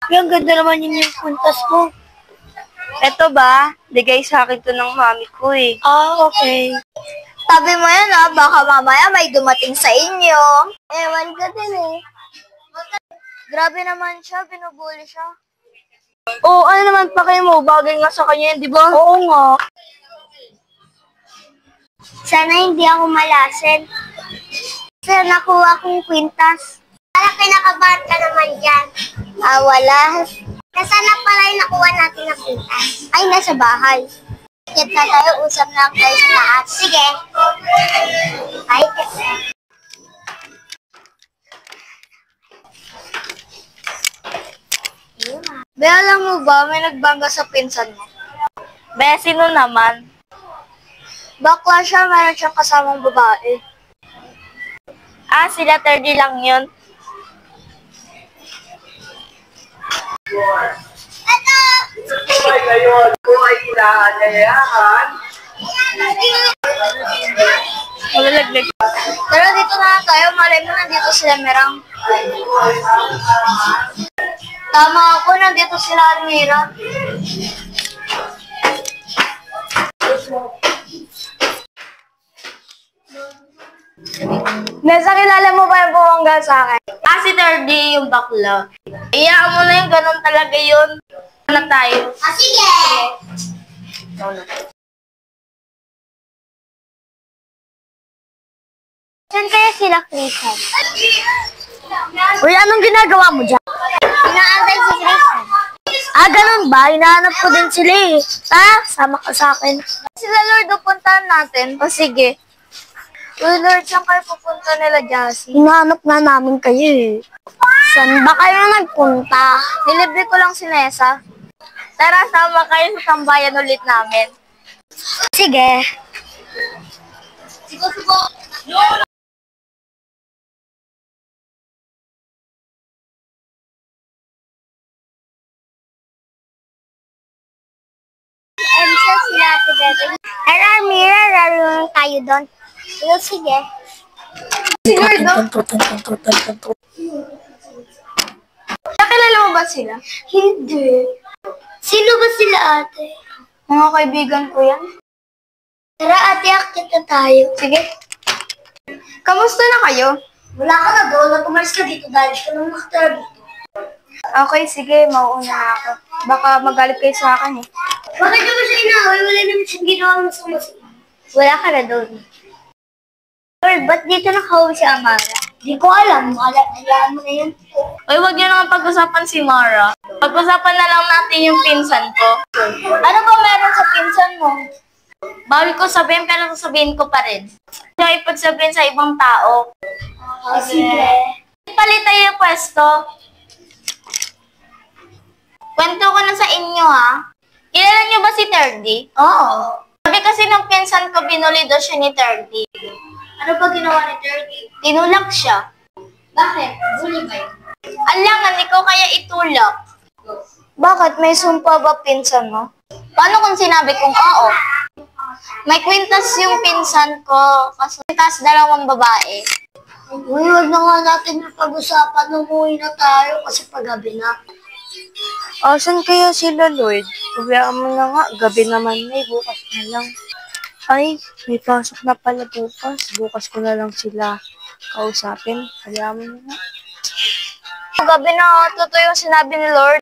Yung ganda naman yun yung puntas mo. Eto ba? Bigay sa akin to ng mami ko eh. Okay. Tabi mo yan baka mamaya may dumating sa inyo. Ewan ka din eh. Grabe naman siya, binubuli siya. Oo, ano naman pa kayo mo? Bagay nga sa kanya, di ba? Oo nga. Sana hindi ako malasin. Sana nakuha kong kwintas. Parang kinakabahan ka naman dyan. Wala. Nasaan na pala yung nakuha natin na kwintas? Ay, nasa bahay. Kaya na tayo, usap na tayo sa taas. Sige. Ay, Be, alam mo ba, may nagbangga sa pinsan mo. Be, sino naman? Bakla siya, meron siyang kasamang babae. Sila 30 lang yun. Ngayon po ay inaanyayahan. Malalaglag. Pero dito na tayo, malay mo nandito sila Merang. Tama ako, nandito sila Almira. Nasa kilala mo ba yung bumangga sa akin? Si 30 yung bakla. Iyaan mo na yung ganun talaga yun. Na tayo. sige. Saan kaya sila, Christian? Uy, anong ginagawa mo dyan? Inaantay si Christian. Ganun ba? Hinahanap ko din sila eh. Sama ka sa akin. Sila Lord, puntahan natin. O sige. Uy, Lord, saan kayo pupunta nila, Jassy? Hinahanap nga namin kayo eh. Saan ba kayo nagpunta? Nilibre ko lang si Nessa. Tara, sama kayo sa tambayan ulit namin. Sige. Sige. Emsa sila Ate Bebe. Mira, raro tayo doon. Sige. Nakilala mo ba sila? Hindi. Sino ba sila, ate? Mga kaibigan ko yan. Tara, ate, akit na tayo. Sige. Kamusta na kayo? Wala ka na doon. Umalis ka dito dahil ka nang nakatara dito. Okay, sige. Mauuna na ako. Baka magalit kayo sa akin eh. Bakit naman siya inaaway? Wala naman siyang ginawa masama. Wala ka na doon. Lord, ba't dito nakauwi si Amara? Di ko alam. Alam mo na yun. Uy, wag niyo naman pag-usapan si Mara. Pag-usapan na lang natin yung pinsan ko. Ano ba meron sa pinsan mo? Bawal ko sabihin pero sasabihin ko pa rin. Hindi ipagsabihin sa ibang tao. Sige. Palit tayo yung pwesto. Kwento ko na sa inyo ha. Kilala niyo ba si 30? Oo. Sabi kasi ng pinsan ko, binuli daw siya ni 30. Ano ba ginawa ni 30? Tinulak siya. Bakit? Bully ba yun? Alangan, ikaw kaya itulak. Bakit? May sumpa ba pinsan mo? Paano kung sinabi kong oo? May kwintas yung pinsan ko, kasi kwintas dalawang babae. Uy, wag na nga natin yung pag-usapan. Umuwi na tayo kasi paggabi na. Asan kaya sila, Lord? Huwag mo na nga. Gabi naman na bukas na lang. Ay, may pasok na pala bukas. Bukas ko na lang sila kausapin. Hayaan mo na nga. Gabi na, totoo yung sinabi ni Lord.